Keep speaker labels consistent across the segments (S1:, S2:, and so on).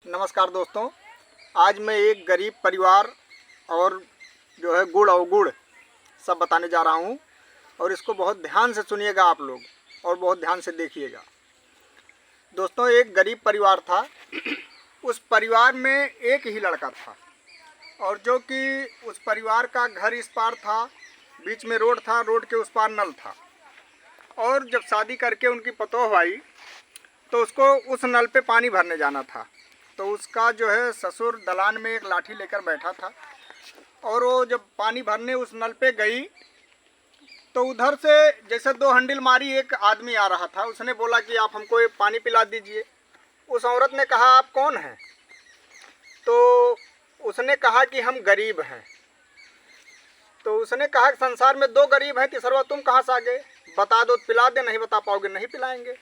S1: नमस्कार दोस्तों, आज मैं एक गरीब परिवार और जो है गुड़ अवगुड़ सब बताने जा रहा हूँ और इसको बहुत ध्यान से सुनिएगा आप लोग और बहुत ध्यान से देखिएगा। दोस्तों, एक गरीब परिवार था। उस परिवार में एक ही लड़का था और जो कि उस परिवार का घर इस पार था, बीच में रोड था, रोड के उस पार नल था। और जब शादी करके उनकी पतोह आई तो उसको उस नल पे पानी भरने जाना था। तो उसका जो है ससुर दलान में एक लाठी लेकर बैठा था और वो जब पानी भरने उस नल पे गई तो उधर से जैसे दो हंडिल मारी एक आदमी आ रहा था। उसने बोला कि आप हमको एक पानी पिला दीजिए। उस औरत ने कहा, आप कौन हैं? तो उसने कहा कि हम गरीब हैं। तो उसने कहा कि संसार में दो गरीब हैं, तीसरा तुम कहाँ से आ गए? बता दो तो पिला दे, नहीं बता पाओगे नहीं पिलाएंगे।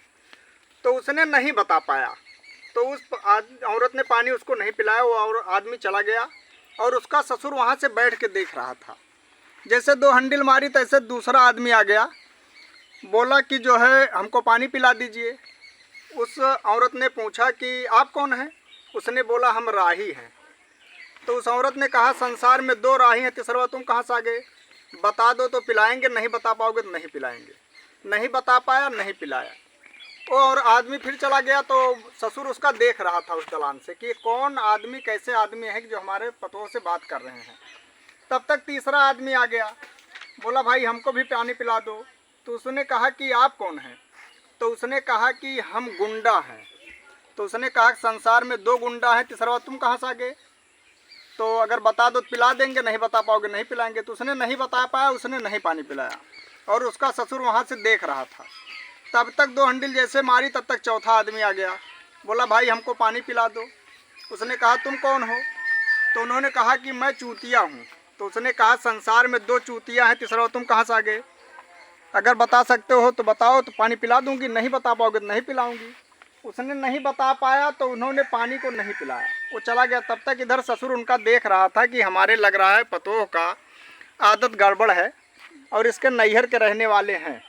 S1: तो उसने नहीं बता पाया तो उस औरत ने पानी उसको नहीं पिलाया। वो और आदमी चला गया और उसका ससुर वहाँ से बैठ के देख रहा था। जैसे दो हंडिल मारी तैसे दूसरा आदमी आ गया, बोला कि जो है हमको पानी पिला दीजिए। उस औरत ने पूछा कि आप कौन हैं? उसने बोला हम राही हैं। तो उस औरत ने कहा, संसार में दो राही हैं, तीसरा तुम कहाँ से आ गए? बता दो तो पिलाएंगे, नहीं बता पाओगे तो नहीं पिलाएंगे। नहीं बता पाया, नहीं पिलाया। और आदमी फिर चला गया। तो ससुर उसका देख रहा था उस दलान से कि कौन आदमी, कैसे आदमी है कि जो हमारे पतों से बात कर रहे हैं। तब तक तीसरा आदमी आ गया, बोला भाई हमको भी पानी पिला दो। तो उसने कहा कि आप कौन हैं? तो उसने कहा कि हम गुंडा हैं। तो उसने कहा कि संसार में दो गुंडा हैं, तीसरा तुम कहाँ से आ गए? तो अगर बता दो तो पिला देंगे, नहीं बता पाओगे नहीं पिलाएंगे। तो उसने नहीं बता पाया, उसने नहीं पानी पिलाया और उसका ससुर वहाँ से देख रहा था। तब तक दो हंडिल जैसे मारी तब तक चौथा आदमी आ गया, बोला भाई हमको पानी पिला दो। उसने कहा तुम कौन हो? तो उन्होंने कहा कि मैं चूतिया हूँ। तो उसने कहा संसार में दो चूतिया हैं, तीसरा तुम कहाँ से आ गए? अगर बता सकते हो तो बताओ तो पानी पिला दूंगी, नहीं बता पाओगे तो नहीं पिलाऊंगी। उसने नहीं बता पाया तो उन्होंने पानी को नहीं पिलाया, वो चला गया। तब तक इधर ससुर उनका देख रहा था कि हमारे लग रहा है पतोह का आदत गड़बड़ है और इसके नैहर के रहने वाले हैं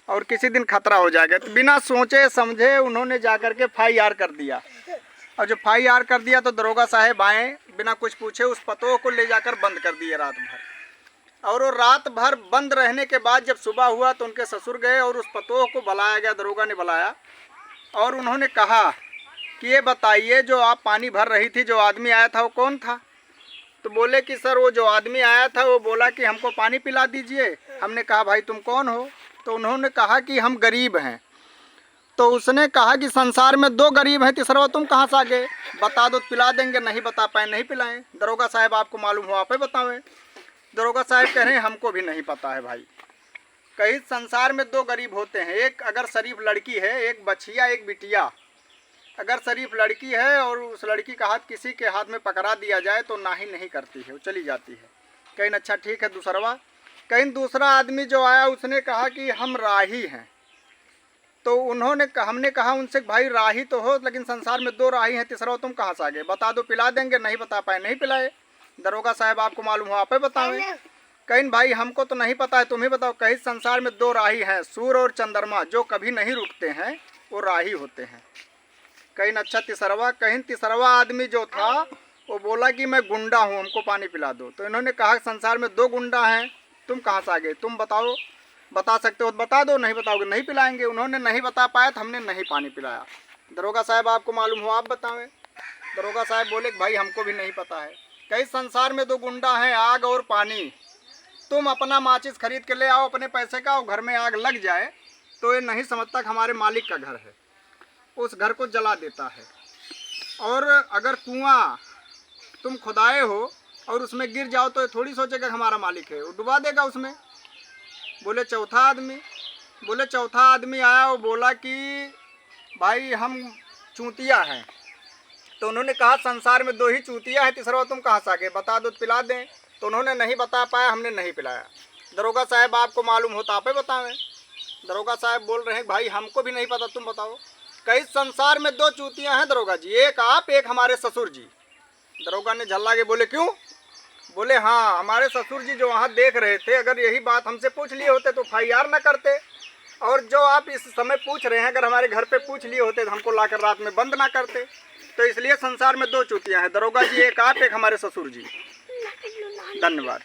S1: और किसी दिन खतरा हो जाएगा। तो बिना सोचे समझे उन्होंने जाकर के FIR कर दिया। और जब FIR कर दिया तो दरोगा साहब आए, बिना कुछ पूछे उस पतोह को ले जाकर बंद कर दिए रात भर। और वो रात भर बंद रहने के बाद जब सुबह हुआ तो उनके ससुर गए और उस पतोह को बुलाया गया, दरोगा ने बुलाया और उन्होंने कहा कि ये बताइए जो आप पानी भर रही थी, जो आदमी आया था वो कौन था? तो बोले कि सर वो जो आदमी आया था वो बोला कि हमको पानी पिला दीजिए। हमने कहा भाई तुम कौन हो? तो उन्होंने कहा कि हम गरीब हैं। तो उसने कहा कि संसार में दो गरीब हैं, तीसरा तुम कहाँ से आ गए? बता दो तो पिला देंगे, नहीं बता पाए नहीं पिलाएं। दरोगा साहब आपको मालूम हो आप ही बताओ। दरोगा साहब कह रहे हैं हमको भी नहीं पता है भाई। कहीं संसार में दो गरीब होते हैं, एक अगर शरीफ लड़की है, एक बछिया एक बिटिया। अगर शरीफ लड़की है और उस लड़की का हाथ किसी के हाथ में पकड़ा दिया जाए तो ना ही नहीं करती है, वो चली जाती है। कहीं अच्छा ठीक है दूसरवा। कहीं दूसरा आदमी जो आया उसने कहा कि हम राही हैं। तो हमने कहा उनसे भाई राही तो हो लेकिन संसार में दो राही हैं, तीसरा तुम कहाँ से आ गए? बता दो पिला देंगे, नहीं बता पाए नहीं पिलाए। दरोगा साहब आपको मालूम हो आप ही बताओ। कहीं भाई हमको तो नहीं पता है, तुम ही बताओ। कहीं संसार में दो राही हैं, सूर्य और चंद्रमा, जो कभी नहीं रुकते हैं वो राही होते हैं। कहीं अच्छा तीसरवा। कहीं तीसरवा आदमी जो था वो बोला कि मैं गुंडा हूँ, हमको पानी पिला दो। तो इन्होंने कहा संसार में दो गुंडा हैं, तुम कहाँ से आ गए? तुम बताओ, बता सकते हो तो बता दो, नहीं बताओगे नहीं पिलाएंगे। उन्होंने नहीं बता पाया तो हमने नहीं पानी पिलाया। दरोगा साहब आपको मालूम हो आप बताएं। दरोगा साहब बोले भाई हमको भी नहीं पता है। कई संसार में दो गुंडा हैं, आग और पानी। तुम अपना माचिस खरीद के ले आओ अपने पैसे का और घर में आग लग जाए तो ये नहीं समझता कि हमारे मालिक का घर है, उस घर को जला देता है। और अगर कुआं तुम खुदाए हो और उसमें गिर जाओ तो ये थोड़ी सोचेगा हमारा मालिक है, वो डुबा देगा उसमें। बोले चौथा आदमी आया, वो बोला कि भाई हम चूतिया हैं। तो उन्होंने कहा संसार में दो ही चूतिया हैं, तीसरा तुम कहाँ से आ गए? बता दो तो पिला दें। तो उन्होंने नहीं बता पाया, हमने नहीं पिलाया। दरोगा साहब आपको मालूम हो तो आप ही बताएं। दरोगा साहब बोल रहे हैं भाई हमको भी नहीं पता, तुम बताओ। कई संसार में दो चूतियाँ हैं दरोगा जी, एक आप एक हमारे ससुर जी। दरोगा ने झल्ला के बोले क्यों? बोले हाँ हमारे ससुर जी जो वहाँ देख रहे थे, अगर यही बात हमसे पूछ लिए होते तो FIR न करते। और जो आप इस समय पूछ रहे हैं अगर हमारे घर पे पूछ लिए होते तो हमको लाकर रात में बंद ना करते। तो इसलिए संसार में दो चूतियाँ हैं, दरोगा जी एक आप, एक हमारे ससुर जी। धन्यवाद।